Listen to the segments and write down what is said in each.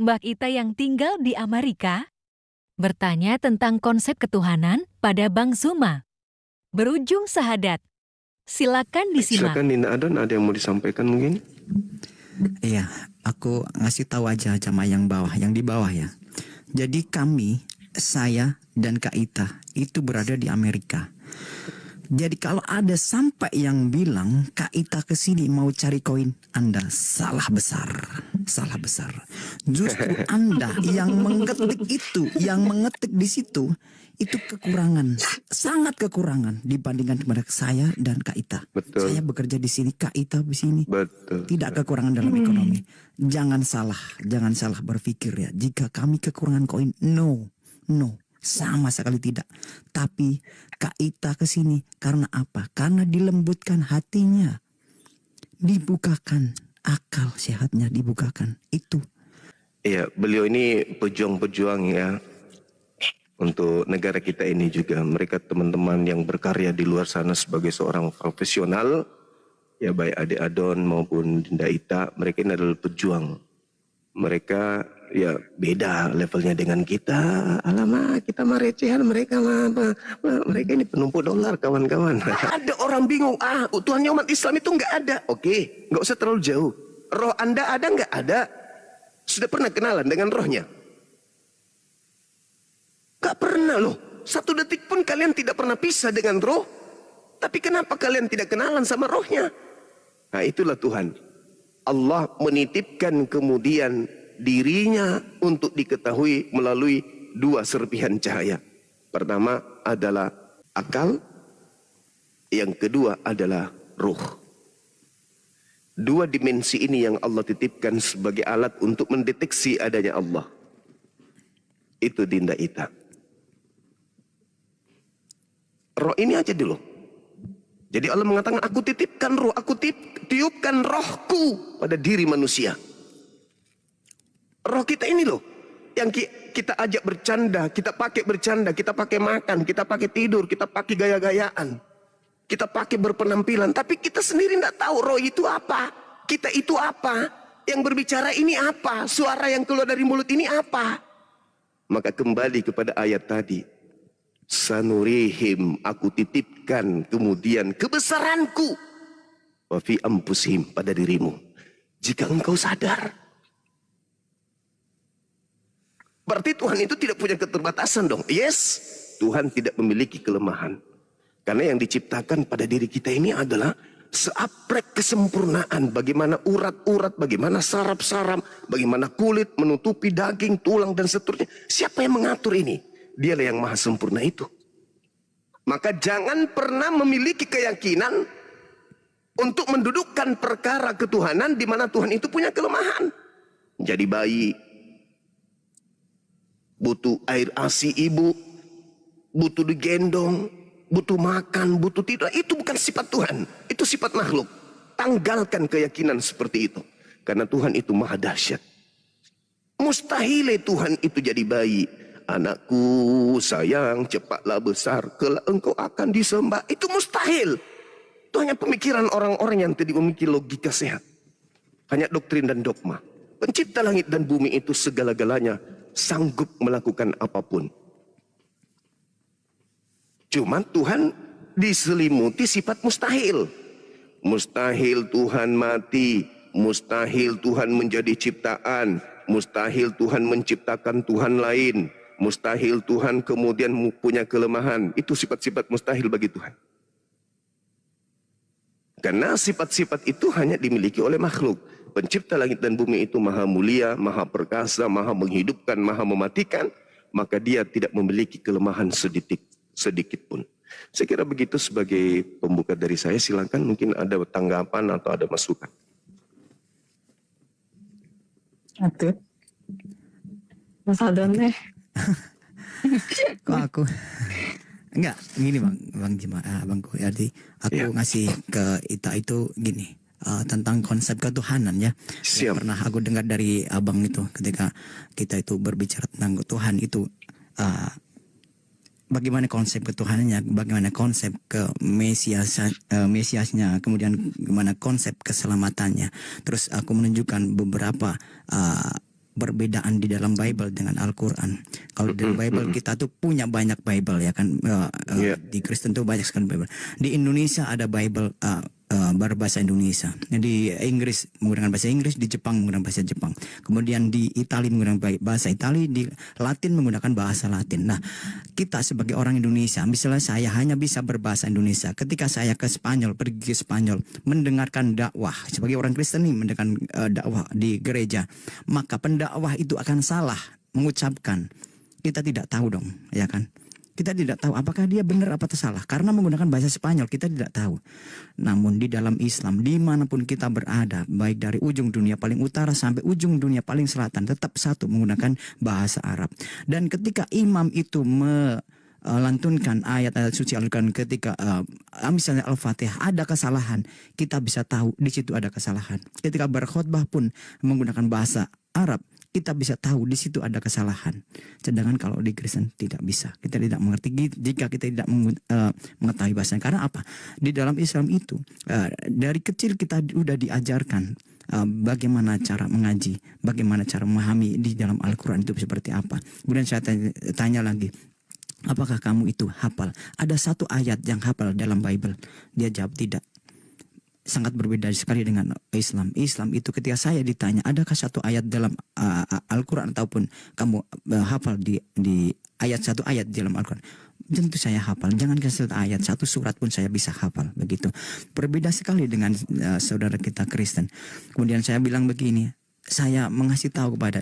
Mbak Ita yang tinggal di Amerika bertanya tentang konsep ketuhanan pada Bang Zuma. Berujung sahadat. Silakan disimak. Silakan Nina Adon, ada yang mau disampaikan mungkin? Iya, aku ngasih tahu aja sama yang di bawah ya. Jadi kami, saya dan Kak Ita itu berada di Amerika. Jadi kalau ada sampai yang bilang Kak Ita kesini mau cari koin, Anda salah besar, salah besar. Justru Anda yang mengetik di situ itu kekurangan, sangat kekurangan dibandingkan kepada saya dan Kak Ita. Betul. Saya bekerja di sini, Kak Ita di sini. Betul. Tidak kekurangan dalam ekonomi. Jangan salah berpikir ya. Jika kami kekurangan koin, no. Sama sekali tidak. Tapi Kak Ita ke sini karena apa? Karena dilembutkan hatinya. Dibukakan akal sehatnya, dibukakan. Itu. Iya, beliau ini pejuang-pejuang ya untuk negara kita ini juga. Mereka teman-teman yang berkarya di luar sana sebagai seorang profesional, ya baik Adik Adon maupun Dinda Ita, mereka ini adalah pejuang. Mereka ya beda levelnya dengan kita. Alamak, kita mah recehan, mereka mah mereka ini penumpuk dolar kawan-kawan. Ada orang bingung, Tuhannya umat Islam itu nggak ada. Oke, nggak usah terlalu jauh. Roh Anda ada nggak? Ada. Sudah pernah kenalan dengan rohnya? Gak pernah loh. Satu detik pun kalian tidak pernah pisah dengan roh. Tapi kenapa kalian tidak kenalan sama rohnya? Nah itulah Tuhan. Allah menitipkan kemudian dirinya untuk diketahui melalui dua serpihan cahaya. Pertama adalah akal. Yang kedua adalah ruh. Dua dimensi ini yang Allah titipkan sebagai alat untuk mendeteksi adanya Allah. Itu Dinda Ita. Roh ini aja dulu. Jadi Allah mengatakan, aku titipkan roh, aku tiupkan rohku pada diri manusia. Roh kita ini loh, yang kita ajak bercanda, kita pakai makan, kita pakai tidur, kita pakai gaya-gayaan, kita pakai berpenampilan. Tapi kita sendiri tidak tahu roh itu apa, kita itu apa, yang berbicara ini apa, suara yang keluar dari mulut ini apa. Maka kembali kepada ayat tadi. Sanurihim, aku titipkan kemudian kebesaranku wa fi anfusihim, pada dirimu. Jika engkau sadar, berarti Tuhan itu tidak punya keterbatasan dong. Yes, Tuhan tidak memiliki kelemahan. Karena yang diciptakan pada diri kita ini adalah seaprek kesempurnaan. Bagaimana urat-urat, bagaimana saraf-saraf, bagaimana kulit menutupi daging, tulang dan seterusnya. Siapa yang mengatur ini? Dialah yang maha sempurna itu. Maka jangan pernah memiliki keyakinan untuk mendudukkan perkara ketuhanan di mana Tuhan itu punya kelemahan. Jadi bayi butuh air ASI ibu, butuh digendong, butuh makan, butuh tidur. Itu bukan sifat Tuhan, itu sifat makhluk. Tanggalkan keyakinan seperti itu. Karena Tuhan itu maha dahsyat. Mustahil Tuhan itu jadi bayi. Anakku sayang, cepatlah besar, kelak engkau akan disembah. Itu mustahil. Itu hanya pemikiran orang-orang yang tidak memiliki logika sehat. Hanya doktrin dan dogma. Pencipta langit dan bumi itu segala-galanya sanggup melakukan apapun. Cuma Tuhan diselimuti sifat mustahil. Mustahil Tuhan mati, mustahil Tuhan menjadi ciptaan, mustahil Tuhan menciptakan Tuhan lain, mustahil Tuhan kemudian punya kelemahan. Itu sifat-sifat mustahil bagi Tuhan. Karena sifat-sifat itu hanya dimiliki oleh makhluk. Pencipta langit dan bumi itu maha mulia, maha perkasa, maha menghidupkan, maha mematikan. Maka dia tidak memiliki kelemahan sedikit pun. Saya kira begitu sebagai pembuka dari saya. Silakan mungkin ada tanggapan atau ada masukan. Aduh. Mas Adon deh. Kok aku enggak gini bang Jadi aku ngasih ke Ita itu gini tentang konsep ketuhanan ya. Siap. Pernah aku dengar dari abang itu ketika kita itu berbicara tentang Tuhan itu bagaimana konsep ketuhanannya, bagaimana konsep Mesiasnya, kemudian bagaimana konsep keselamatannya. Terus aku menunjukkan beberapa perbedaan di dalam Bible dengan Al-Quran. Kalau di Bible kita tuh punya banyak Bible ya kan. Di Kristen tuh banyak sekali Bible. Di Indonesia ada Bible berbahasa Indonesia. Di Inggris menggunakan bahasa Inggris, di Jepang menggunakan bahasa Jepang. Kemudian di Italia menggunakan bahasa Italia, di Latin menggunakan bahasa Latin. Nah, kita sebagai orang Indonesia, misalnya saya hanya bisa berbahasa Indonesia. Ketika saya ke Spanyol, pergi ke Spanyol, mendengarkan dakwah sebagai orang Kristen nih, mendengarkan dakwah di gereja, maka pendakwah itu akan salah mengucapkan. Kita tidak tahu dong, ya kan? Kita tidak tahu apakah dia benar apa salah karena menggunakan bahasa Spanyol, kita tidak tahu. Namun di dalam Islam, dimanapun kita berada, baik dari ujung dunia paling utara sampai ujung dunia paling selatan, tetap satu menggunakan bahasa Arab. Dan ketika imam itu melantunkan ayat-ayat suci Al-Quran, ketika misalnya Al-Fatihah ada kesalahan, kita bisa tahu di situ ada kesalahan. Ketika berkhutbah pun menggunakan bahasa Arab, kita bisa tahu di situ ada kesalahan. Sedangkan kalau di Kristen tidak bisa. Kita tidak mengerti jika kita tidak mengetahui bahasanya. Karena apa? Di dalam Islam itu dari kecil kita sudah diajarkan bagaimana cara mengaji, bagaimana cara memahami di dalam Al-Quran itu seperti apa. Kemudian saya tanya lagi, apakah kamu itu hafal? Ada satu ayat yang hafal dalam Bible? Dia jawab tidak. Sangat berbeda sekali dengan Islam. Islam itu ketika saya ditanya, adakah satu ayat dalam Al-Quran ataupun kamu hafal di ayat satu ayat di dalam Al-Quran? Tentu saya hafal. Jangan satu ayat, satu surat pun saya bisa hafal. Begitu. Berbeda sekali dengan saudara kita Kristen. Kemudian saya bilang begini, saya mengasih tahu kepada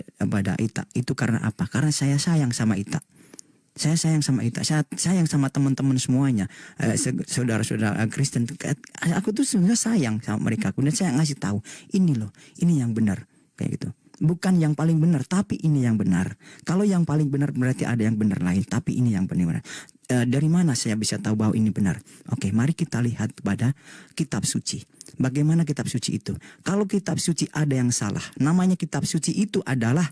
Ita itu karena apa? Karena saya sayang sama Ita. Saya sayang sama Ita, saya sayang sama teman-teman semuanya, saudara-saudara Kristen. Aku tuh sebenarnya sayang sama mereka. Kemudian saya ngasih tahu, ini loh, ini yang benar, kayak gitu. Bukan yang paling benar, tapi ini yang benar. Kalau yang paling benar berarti ada yang benar lain, tapi ini yang benar. Dari mana saya bisa tahu bahwa ini benar? Oke, mari kita lihat pada kitab suci. Bagaimana kitab suci itu? Kalau kitab suci ada yang salah, namanya kitab suci itu adalah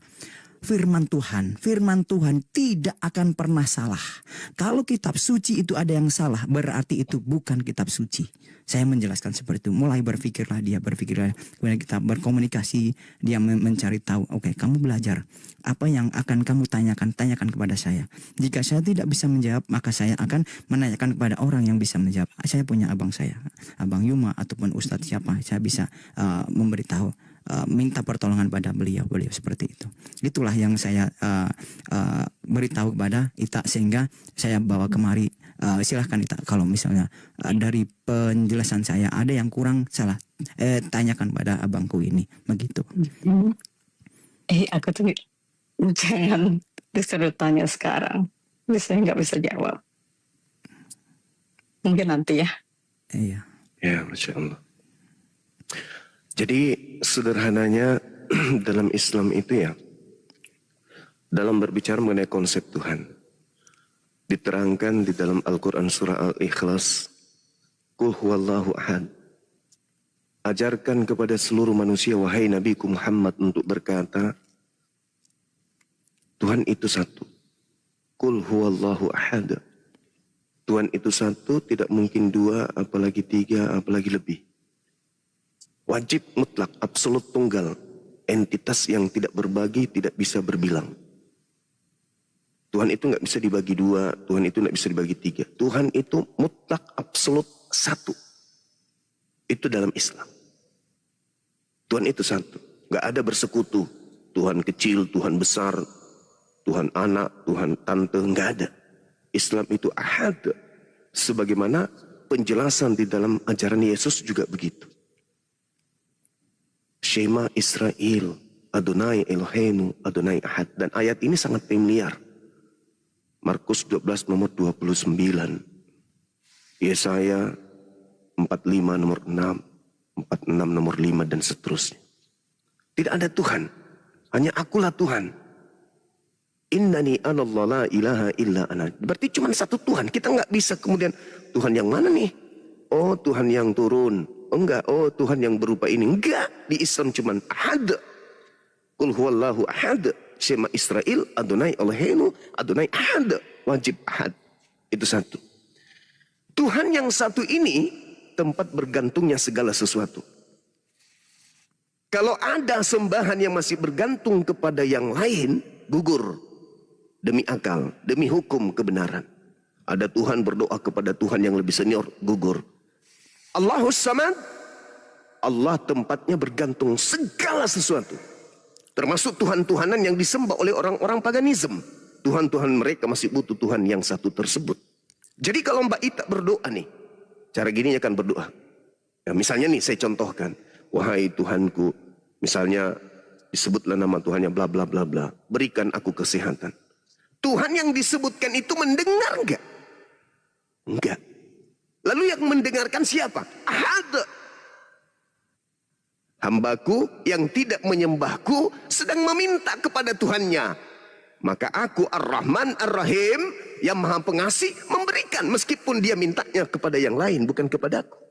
firman Tuhan. Firman Tuhan tidak akan pernah salah. Kalau kitab suci itu ada yang salah, berarti itu bukan kitab suci. Saya menjelaskan seperti itu. Mulai berpikirlah, kemudian kita berkomunikasi, dia mencari tahu. Oke, kamu belajar. Apa yang akan kamu tanyakan kepada saya. Jika saya tidak bisa menjawab, maka saya akan menanyakan kepada orang yang bisa menjawab. Saya punya abang saya, Abang Yuma ataupun Ustadz siapa, saya bisa memberitahu. Minta pertolongan pada beliau seperti itu. Itulah yang saya beritahu kepada Ita sehingga saya bawa kemari. Silahkan Ita, kalau misalnya dari penjelasan saya ada yang kurang salah, tanyakan pada abangku ini, begitu. Aku tuh jangan disuruh tanya sekarang. Saya nggak bisa jawab. Mungkin nanti ya. Iya. Ya, Masya Allah. Jadi sederhananya dalam Islam itu ya, dalam berbicara mengenai konsep Tuhan, diterangkan di dalam Al-Quran surah Al-Ikhlas, Qul huwallahu ahad. Ajarkan kepada seluruh manusia, wahai Nabi Muhammad, untuk berkata, Tuhan itu satu. Qul huwallahu ahad. Tuhan itu satu, tidak mungkin dua, apalagi tiga, apalagi lebih. Wajib mutlak, absolut tunggal. Entitas yang tidak berbagi, tidak bisa berbilang. Tuhan itu nggak bisa dibagi dua, Tuhan itu nggak bisa dibagi tiga. Tuhan itu mutlak, absolut, satu. Itu dalam Islam. Tuhan itu satu. Nggak ada bersekutu. Tuhan kecil, Tuhan besar, Tuhan anak, Tuhan tante, nggak ada. Islam itu ahad. Sebagaimana penjelasan di dalam ajaran Yesus juga begitu. Shema Israel, Adonai Eloheinu, Adonai Ahad. Dan ayat ini sangat familiar. Markus 12 nomor 29. Yesaya 45 nomor 6, 46 nomor 5 dan seterusnya. Tidak ada Tuhan, hanya akulah Tuhan. Innani anallah la ilaha illa ana. Berarti cuma satu Tuhan. Kita nggak bisa kemudian Tuhan yang mana nih? Oh, Tuhan yang turun. Enggak, oh Tuhan yang berupa ini. Enggak, di Islam cuman ahad. Qul huwallahu ahad. Shema Israel, Adonai Eloheinu, Adonai ahad. Wajib ahad. Itu satu. Tuhan yang satu ini tempat bergantungnya segala sesuatu. Kalau ada sembahan yang masih bergantung kepada yang lain, gugur. Demi akal, demi hukum kebenaran. Ada Tuhan berdoa kepada Tuhan yang lebih senior, gugur. Allahus Samad, Allah tempatnya bergantung segala sesuatu. Termasuk Tuhan-Tuhanan yang disembah oleh orang-orang paganisme. Tuhan-Tuhan mereka masih butuh Tuhan yang satu tersebut. Jadi kalau Mbak Ita berdoa nih, cara gini akan berdoa. Ya, misalnya nih saya contohkan. Wahai Tuhanku, misalnya disebutlah nama Tuhannya bla bla bla bla. Berikan aku kesehatan. Tuhan yang disebutkan itu mendengar enggak? Enggak. Lalu yang mendengarkan siapa? Ahad. Hambaku yang tidak menyembahku sedang meminta kepada Tuhannya. Maka aku Ar-Rahman Ar-Rahim yang maha pengasih memberikan. Meskipun dia mintanya kepada yang lain, bukan kepadaku.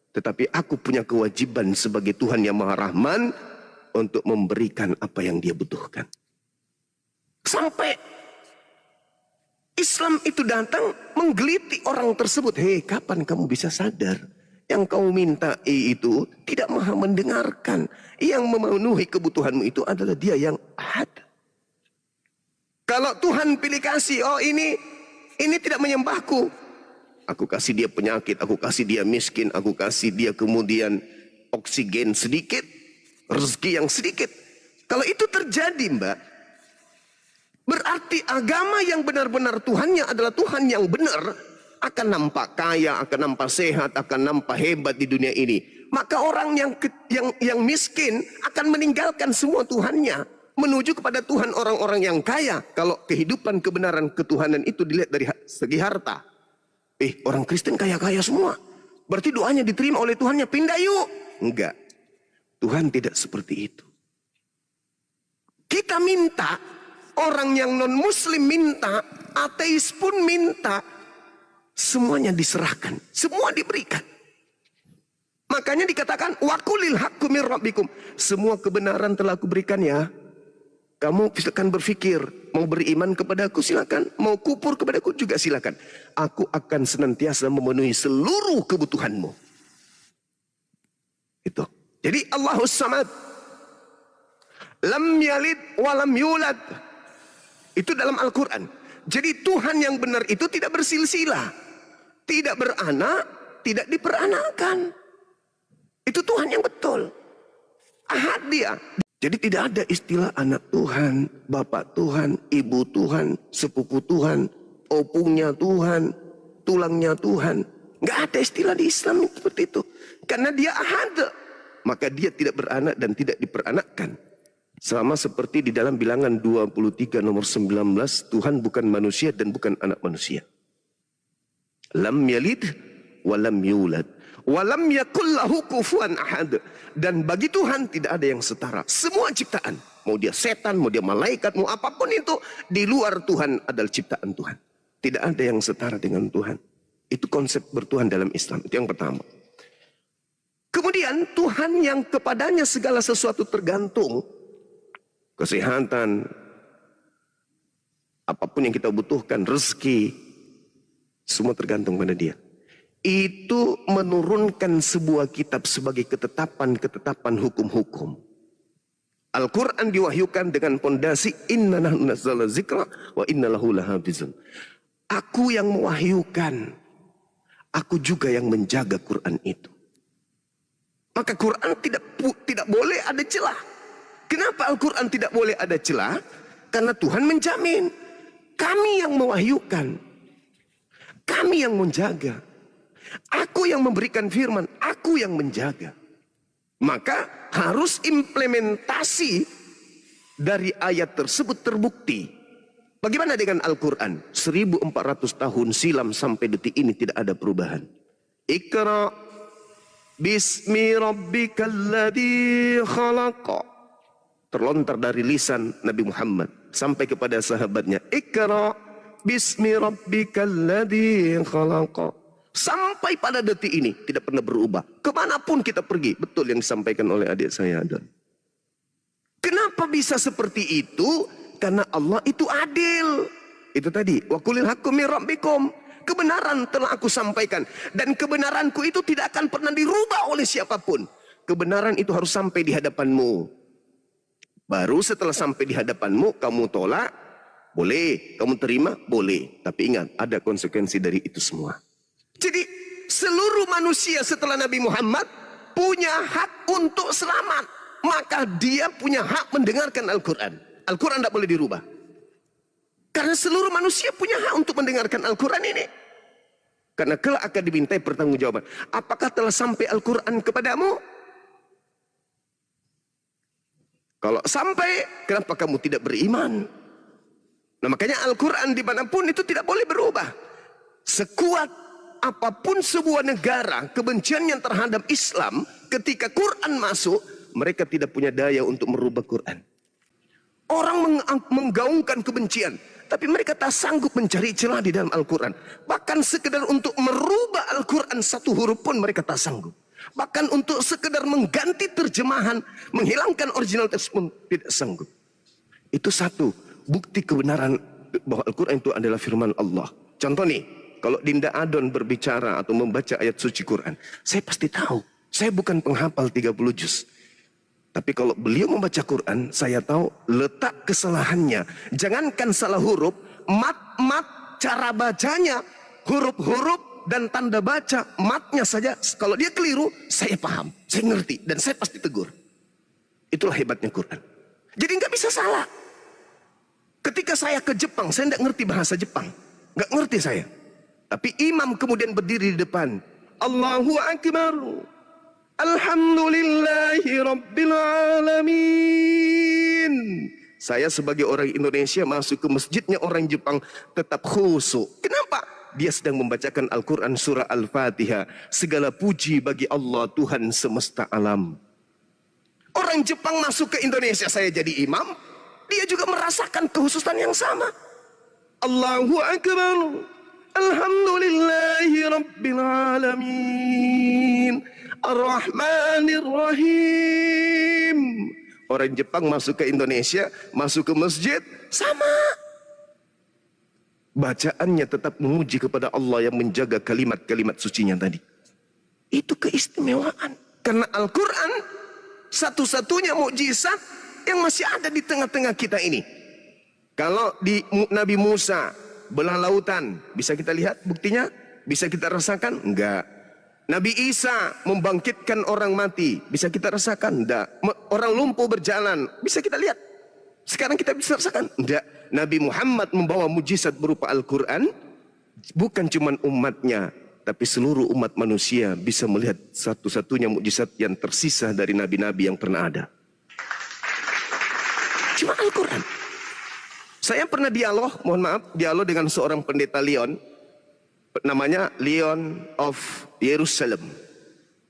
Tetapi aku punya kewajiban sebagai Tuhan yang maha Rahman untuk memberikan apa yang dia butuhkan. Sampai Islam itu datang menggeliti orang tersebut. Hei, kapan kamu bisa sadar? Yang kau minta itu tidak maha mendengarkan. Yang memenuhi kebutuhanmu itu adalah dia yang ahad. Kalau Tuhan pilih kasih, oh ini tidak menyembahku. Aku kasih dia penyakit, aku kasih dia miskin, aku kasih dia kemudian oksigen sedikit, rezeki yang sedikit. Kalau itu terjadi, Mbak, berarti agama yang benar-benar Tuhannya adalah Tuhan yang benar, akan nampak kaya, akan nampak sehat, akan nampak hebat di dunia ini. Maka orang yang miskin akan meninggalkan semua Tuhannya, menuju kepada Tuhan orang-orang yang kaya. Kalau kehidupan kebenaran ketuhanan itu dilihat dari segi harta. Orang Kristen kaya-kaya semua. Berarti doanya diterima oleh Tuhannya, pindah yuk. Enggak. Tuhan tidak seperti itu. Kita minta, orang yang non-muslim minta, ateis pun minta, semuanya diserahkan, semua diberikan. Makanya dikatakan waqulil haqqu mir rabbikum. Semua kebenaran telah aku berikan ya. Kamu silakan berpikir, mau beriman kepadaku silakan, mau kufur kepadaku juga silakan. Aku akan senantiasa memenuhi seluruh kebutuhanmu. Itu. Jadi Allahus Samad, lam yalid walam yulad. Itu dalam Al-Quran. Jadi Tuhan yang benar itu tidak bersilsilah, tidak beranak, tidak diperanakan. Itu Tuhan yang betul. Ahad dia. Jadi tidak ada istilah anak Tuhan, bapak Tuhan, ibu Tuhan, sepupu Tuhan, opungnya Tuhan, tulangnya Tuhan. Nggak ada istilah di Islam seperti itu. Karena dia ahad. Maka dia tidak beranak dan tidak diperanakkan. Sama seperti di dalam bilangan 23 nomor 19, Tuhan bukan manusia dan bukan anak manusia. Lam yalid walam yulad. Walam yakul lahu kufuwan ahad. Dan bagi Tuhan tidak ada yang setara. Semua ciptaan, mau dia setan, mau dia malaikat, mau apapun itu, di luar Tuhan adalah ciptaan Tuhan. Tidak ada yang setara dengan Tuhan. Itu konsep bertuhan dalam Islam. Itu yang pertama. Kemudian Tuhan yang kepadanya segala sesuatu tergantung. Kesehatan, apapun yang kita butuhkan, rezeki, semua tergantung pada dia. Itu menurunkan sebuah kitab sebagai ketetapan hukum-hukum. Al-Quran diwahyukan dengan pondasi inna nahnu nazzalna dzikra wa inna lahu lahafizun. Aku yang mewahyukan, aku juga yang menjaga Quran itu. Maka Quran tidak boleh ada celah. Kenapa Al-Quran tidak boleh ada celah? Karena Tuhan menjamin. Kami yang mewahyukan, kami yang menjaga. Aku yang memberikan firman, aku yang menjaga. Maka harus implementasi dari ayat tersebut terbukti. Bagaimana dengan Al-Quran? 1400 tahun silam sampai detik ini tidak ada perubahan. Iqra bismi rabbikal ladzi khalaqa. Terlontar dari lisan Nabi Muhammad sampai kepada sahabatnya. Iqra bismi rabbikal ladzi khalaqa. Sampai pada detik ini tidak pernah berubah. Kemanapun kita pergi, betul yang disampaikan oleh adik saya Adon. Kenapa bisa seperti itu? Karena Allah itu adil. Itu tadi, wa qulil haqqu mir rabbikum. Kebenaran telah aku sampaikan dan kebenaranku itu tidak akan pernah dirubah oleh siapapun. kebenaran itu harus sampai di hadapanmu. Baru setelah sampai di hadapanmu, kamu tolak, boleh. Kamu terima, boleh. Tapi ingat, ada konsekuensi dari itu semua. Jadi, seluruh manusia setelah Nabi Muhammad punya hak untuk selamat. Maka dia punya hak mendengarkan Al-Quran. Al-Quran tidak boleh dirubah. Karena seluruh manusia punya hak untuk mendengarkan Al-Quran ini. Karena kelak akan dimintai pertanggungjawaban. Apakah telah sampai Al-Quran kepadamu? Kalau sampai, kenapa kamu tidak beriman? Nah, makanya Al-Quran dimanapun itu tidak boleh berubah. Sekuat apapun sebuah negara, kebenciannya terhadap Islam, ketika Quran masuk, mereka tidak punya daya untuk merubah Quran. Orang menggaungkan kebencian, tapi mereka tak sanggup mencari celah di dalam Al-Quran. Bahkan sekedar untuk merubah Al-Quran satu huruf pun mereka tak sanggup. Bahkan untuk sekedar mengganti terjemahan, menghilangkan original teks pun tidak sanggup. Itu satu bukti kebenaran bahwa Al-Quran itu adalah firman Allah. Contoh nih, kalau Dinda Adon berbicara atau membaca ayat suci Quran, saya pasti tahu. Saya bukan penghafal 30 juz. Tapi kalau beliau membaca Quran, saya tahu letak kesalahannya. Jangankan salah huruf, mat, cara bacanya, huruf-huruf, dan tanda baca, matnya saja, kalau dia keliru, saya paham, saya ngerti, dan saya pasti tegur. Itulah hebatnya Quran. Jadi nggak bisa salah. Ketika saya ke Jepang, saya nggak ngerti bahasa Jepang. Nggak ngerti saya. Tapi imam kemudian berdiri di depan. Allahu Akbar. Alhamdulillahi Rabbil Alamin. Saya sebagai orang Indonesia masuk ke masjidnya orang Jepang tetap khusyuk. Kenapa? Dia sedang membacakan Al-Quran surah Al-Fatihah. Segala puji bagi Allah Tuhan semesta alam. Orang Jepang masuk ke Indonesia, saya jadi imam. Dia juga merasakan kekhususan yang sama. Allahu Akbar. Alhamdulillahi Rabbil Alamin. Ar-Rahmanir Rahim. Orang Jepang masuk ke Indonesia, masuk ke masjid, sama. Bacaannya tetap memuji kepada Allah yang menjaga kalimat-kalimat sucinya tadi. Itu keistimewaan. Karena Al-Quran satu-satunya mukjizat yang masih ada di tengah-tengah kita ini. Kalau di Nabi Musa belah lautan, bisa kita lihat buktinya? Bisa kita rasakan? Enggak. Nabi Isa membangkitkan orang mati, bisa kita rasakan? Enggak. Orang lumpuh berjalan, bisa kita lihat? Sekarang kita bisa rasakan? Enggak. Nabi Muhammad membawa mujizat berupa Al-Quran. Bukan cuma umatnya, tapi seluruh umat manusia bisa melihat satu-satunya mujizat yang tersisa dari nabi-nabi yang pernah ada. Cuma Al-Quran. Saya pernah dialog, mohon maaf, dialog dengan seorang pendeta Leon. Namanya Leon of Yerusalem.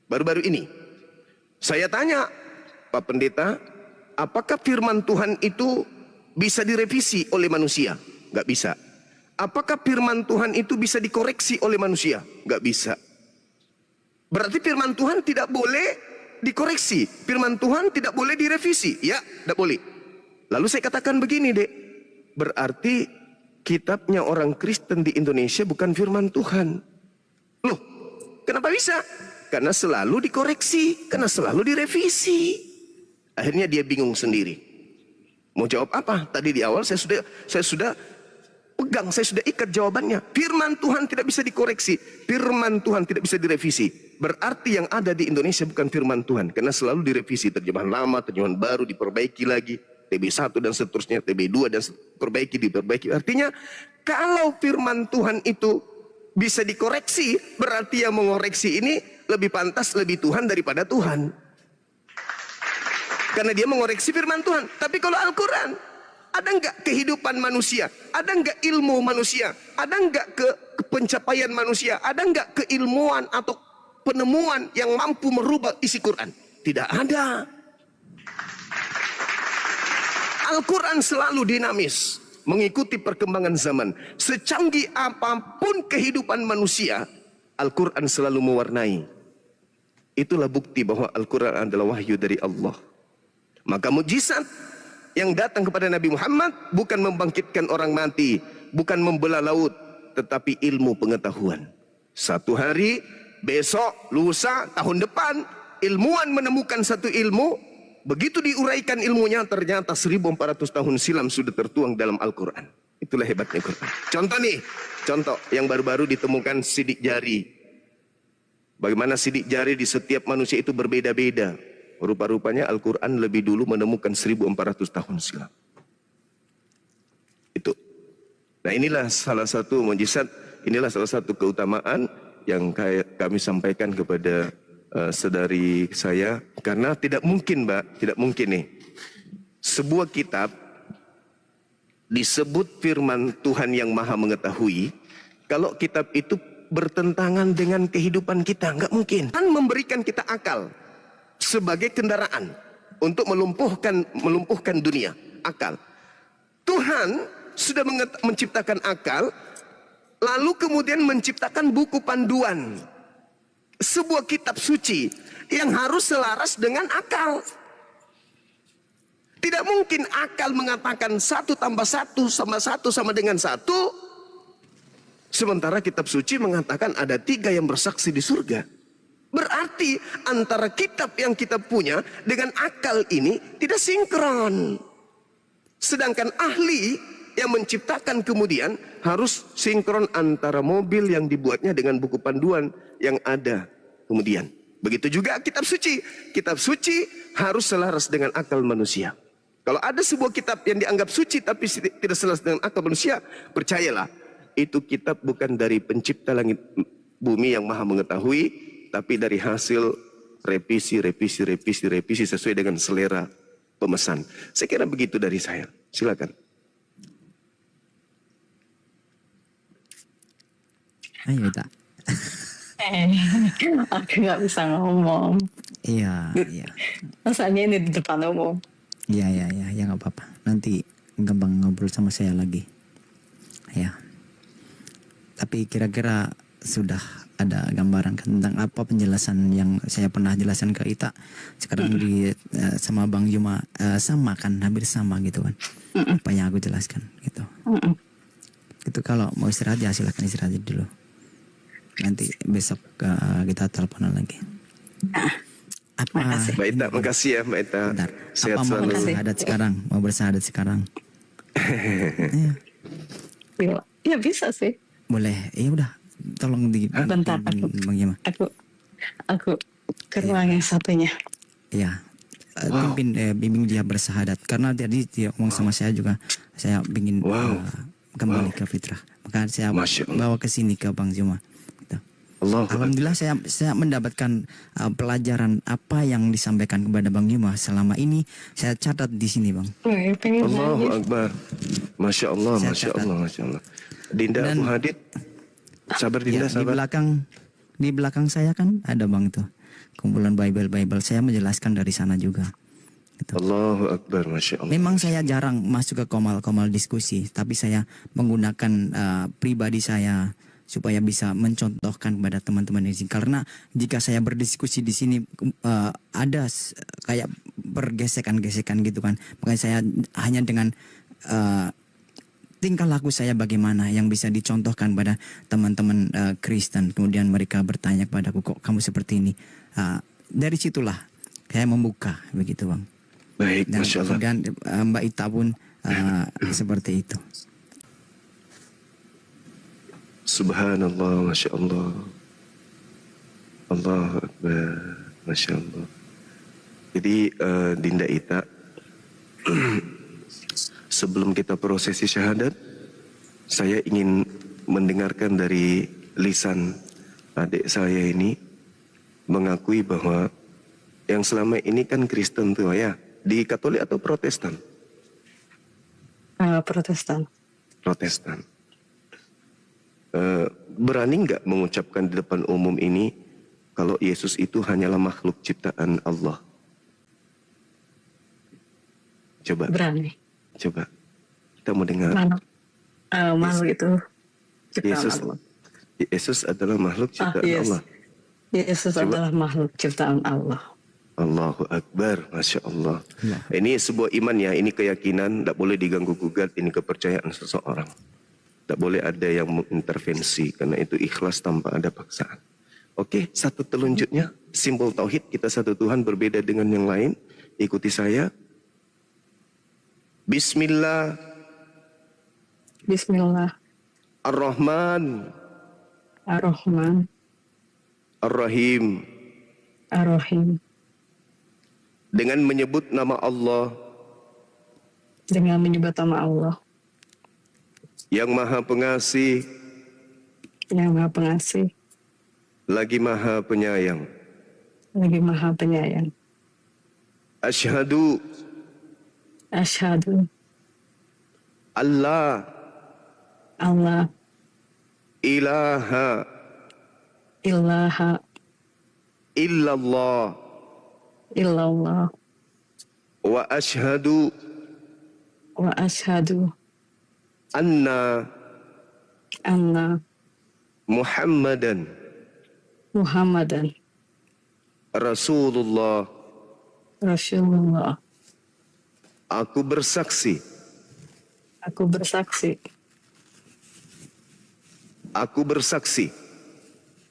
Baru-baru ini. Saya tanya, Pak Pendeta, apakah firman Tuhan itu bisa direvisi oleh manusia? Nggak bisa. Apakah firman Tuhan itu bisa dikoreksi oleh manusia? Nggak bisa. Berarti firman Tuhan tidak boleh dikoreksi. Firman Tuhan tidak boleh direvisi. Ya, tidak boleh. Lalu saya katakan begini, Dek. Berarti kitabnya orang Kristen di Indonesia bukan firman Tuhan. Loh, kenapa bisa? Karena selalu dikoreksi, karena selalu direvisi. Akhirnya dia bingung sendiri. Mau jawab apa? Tadi di awal saya sudah pegang, saya sudah ikat jawabannya. Firman Tuhan tidak bisa dikoreksi, firman Tuhan tidak bisa direvisi. Berarti yang ada di Indonesia bukan firman Tuhan, karena selalu direvisi, terjemahan lama, terjemahan baru, diperbaiki lagi, TB1 dan seterusnya, TB2 dan diperbaiki. Artinya kalau firman Tuhan itu bisa dikoreksi, berarti yang mengoreksi ini lebih pantas, lebih Tuhan daripada Tuhan. Karena dia mengoreksi firman Tuhan. Tapi kalau Al-Quran, ada enggak kehidupan manusia? Ada enggak ilmu manusia? Ada enggak pencapaian manusia? Ada enggak keilmuan atau penemuan yang mampu merubah isi Quran? Tidak ada. Al-Quran selalu dinamis, mengikuti perkembangan zaman. Secanggih apapun kehidupan manusia, Al-Quran selalu mewarnai. Itulah bukti bahwa Al-Quran adalah wahyu dari Allah. Maka mujizat yang datang kepada Nabi Muhammad bukan membangkitkan orang mati, bukan membelah laut, tetapi ilmu pengetahuan. Satu hari, besok, lusa, tahun depan, ilmuwan menemukan satu ilmu, begitu diuraikan ilmunya ternyata 1400 tahun silam sudah tertuang dalam Al-Quran. Itulah hebatnya Quran. Contoh nih, contoh yang baru-baru ditemukan sidik jari. Bagaimana sidik jari di setiap manusia itu berbeda-beda. Rupa-rupanya Al-Quran lebih dulu menemukan 1400 tahun silam. Itu. Nah inilah salah satu mukjizat, inilah salah satu keutamaan yang kami sampaikan kepada saudari saya, karena tidak mungkin Mbak, tidak mungkin nih sebuah kitab disebut firman Tuhan yang maha mengetahui kalau kitab itu bertentangan dengan kehidupan kita. Nggak mungkin. Kan memberikan kita akal sebagai kendaraan untuk melumpuhkan dunia. Akal. Tuhan sudah menciptakan akal, lalu kemudian menciptakan buku panduan, sebuah kitab suci yang harus selaras dengan akal. Tidak mungkin akal mengatakan 1 tambah 1 sama 1 sama dengan 1, sementara kitab suci mengatakan ada 3 yang bersaksi di surga. Berarti antara kitab yang kita punya dengan akal ini tidak sinkron. Sedangkan ahli yang menciptakan kemudian harus sinkron antara mobil yang dibuatnya dengan buku panduan yang ada kemudian. Begitu juga kitab suci. Kitab suci harus selaras dengan akal manusia. Kalau ada sebuah kitab yang dianggap suci tapi tidak selaras dengan akal manusia, percayalah, itu kitab bukan dari pencipta langit bumi yang maha mengetahui, tapi dari hasil revisi sesuai dengan selera pemesan. Saya kira begitu dari saya. Silakan. Ayo tak. Aku nggak bisa ngomong. Iya. Masanya ini di depan umum. Ya nggak apa-apa. Nanti gampang ngobrol sama saya lagi. Ya. Tapi kira-kira sudah ada gambaran tentang apa penjelasan yang saya pernah jelaskan ke Ita. Sekarang sama Bang Juma sama kan, hampir sama gitu kan. Apa yang aku jelaskan gitu. Itu kalau mau istirahat ya silakan istirahat dulu. Nanti besok kita teleponan lagi. Apa? Mbak Ita, makasih ya Mbak Ita. Bentar. Sehat Apa mau selalu. bersahadat sekarang? Mau bersahadat sekarang? Ya bisa sih. Boleh. Ya udah. Tolong Bentar bagaimana? Aku ke ruang yang satunya. Ya. Bimbing dia bersahadat. Karena tadi dia ngomong sama saya juga. Saya ingin kembali ke fitrah. Maka saya bawa ke sini ke Bang Juma. Alhamdulillah saya mendapatkan pelajaran apa yang disampaikan kepada Bang Juma selama ini. Saya catat di sini Bang. Allahu Akbar. Masya Allah. Dinda Abu Hadid. Sabar Dinda, ya, sabar. Di belakang saya kan ada Bang tuh. Kumpulan Bible. Saya menjelaskan dari sana juga. Gitu. Allahu Akbar, Masya Allah. Memang saya jarang masuk ke komal diskusi. Tapi saya menggunakan pribadi saya supaya bisa mencontohkan kepada teman-teman di sini. Karena jika saya berdiskusi di sini ada kayak pergesekan-gesekan gitu kan. Makanya saya hanya dengan tingkah laku saya bagaimana yang bisa dicontohkan pada teman-teman Kristen. Kemudian mereka bertanya kepadaku, kok kamu seperti ini? Dari situlah saya membuka begitu Bang. Baik, Dan Masya Allah. kemudian Mbak Ita pun seperti itu. Subhanallah, Masya Allah. Allahu Akbar, Masya Allah. Jadi Dinda Ita, sebelum kita prosesi syahadat, saya ingin mendengarkan dari lisan adik saya ini mengakui bahwa yang selama ini kan Kristen tuh ya, di Katolik atau Protestan? Protestan. Protestan. Berani nggak mengucapkan di depan umum ini kalau Yesus itu hanyalah makhluk ciptaan Allah? Coba. Berani. Coba. Kita mau dengar. Makhluk itu ciptaan Allah. Yesus adalah makhluk ciptaan Allah. Yesus adalah makhluk ciptaan Allah. Allahu Akbar, Masya Allah. Ini sebuah iman ya, ini keyakinan, tidak boleh diganggu gugat, ini kepercayaan seseorang. Tidak boleh ada yang mengintervensi, karena itu ikhlas tanpa ada paksaan. Oke, satu telunjuknya, Simbol tauhid, kita satu Tuhan berbeda dengan yang lain. Ikuti saya. Bismillah. Bismillah. Ar-Rahman. Ar-Rahman. Ar-Rahim. Ar-Rahim. Dengan menyebut nama Allah Dengan menyebut nama Allah yang Maha Pengasih, yang Maha Pengasih, lagi Maha Penyayang. lagi Maha Penyayang. Asyhadu Asyhadu Allah Allah ilaha ilaha illallah illallah wa asyhadu wa asyhadu anna anna Muhammadan Muhammadan Rasulullah. Rasulullah. Aku bersaksi, Aku bersaksi, aku bersaksi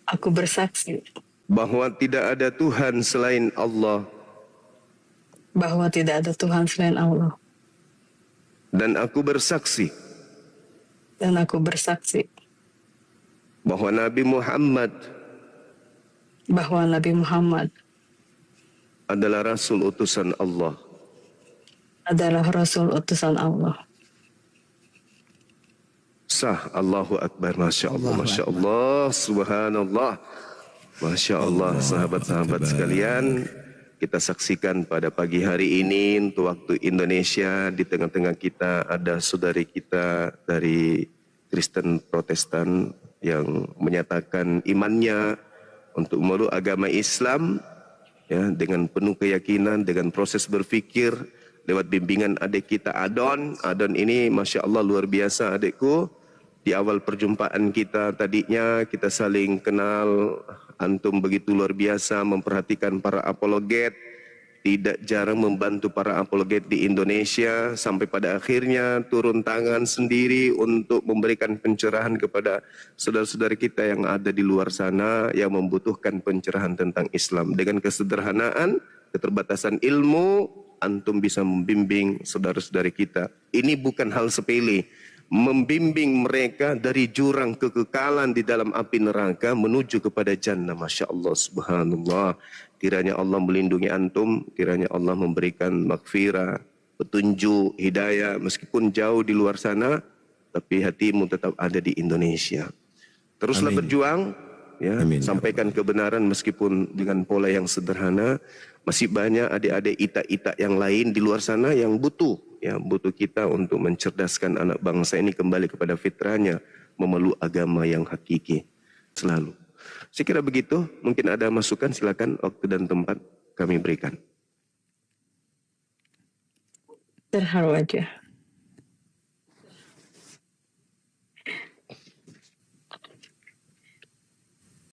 aku bersaksi bahwa tidak ada Tuhan selain Allah, bahwa tidak ada Tuhan selain Allah. dan aku bersaksi Dan aku bersaksi bahwa Nabi Muhammad bahwa Nabi Muhammad adalah Rasul utusan Allah. adalah Rasul utusan Allah. Sah. Allahu Akbar. Masya Allah, Allahu Masya Allah, Subhanallah. Masya Allah, sahabat-sahabat sekalian, kita saksikan pada pagi hari ini untuk waktu Indonesia, di tengah-tengah kita ada saudari kita dari Kristen Protestan yang menyatakan imannya untuk memeluk agama Islam, ya, dengan penuh keyakinan, dengan proses berfikir lewat bimbingan adik kita Adon. Adon ini Masya Allah luar biasa adikku. Di awal perjumpaan kita tadinya kita saling kenal. Antum begitu luar biasa memperhatikan para apologet, tidak jarang membantu para apologet di Indonesia, sampai pada akhirnya turun tangan sendiri untuk memberikan pencerahan kepada saudara-saudara kita yang ada di luar sana yang membutuhkan pencerahan tentang Islam. Dengan kesederhanaan, keterbatasan ilmu, antum bisa membimbing saudara-saudari kita. Ini bukan hal sepele. Membimbing mereka dari jurang kekekalan di dalam api neraka menuju kepada jannah. Masya Allah, subhanallah. Kiranya Allah melindungi antum, kiranya Allah memberikan maghfirah, petunjuk, hidayah, meskipun jauh di luar sana, tapi hatimu tetap ada di Indonesia. Teruslah Amin. berjuang, ya, Amin. sampaikan kebenaran meskipun dengan pola yang sederhana. Masih banyak adik-adik ita-ita yang lain di luar sana yang butuh, ya, butuh kita untuk mencerdaskan anak bangsa ini kembali kepada fitrahnya, memeluk agama yang hakiki selalu. Saya kira begitu. Mungkin ada masukan, silakan, waktu dan tempat kami berikan. Terharu aja.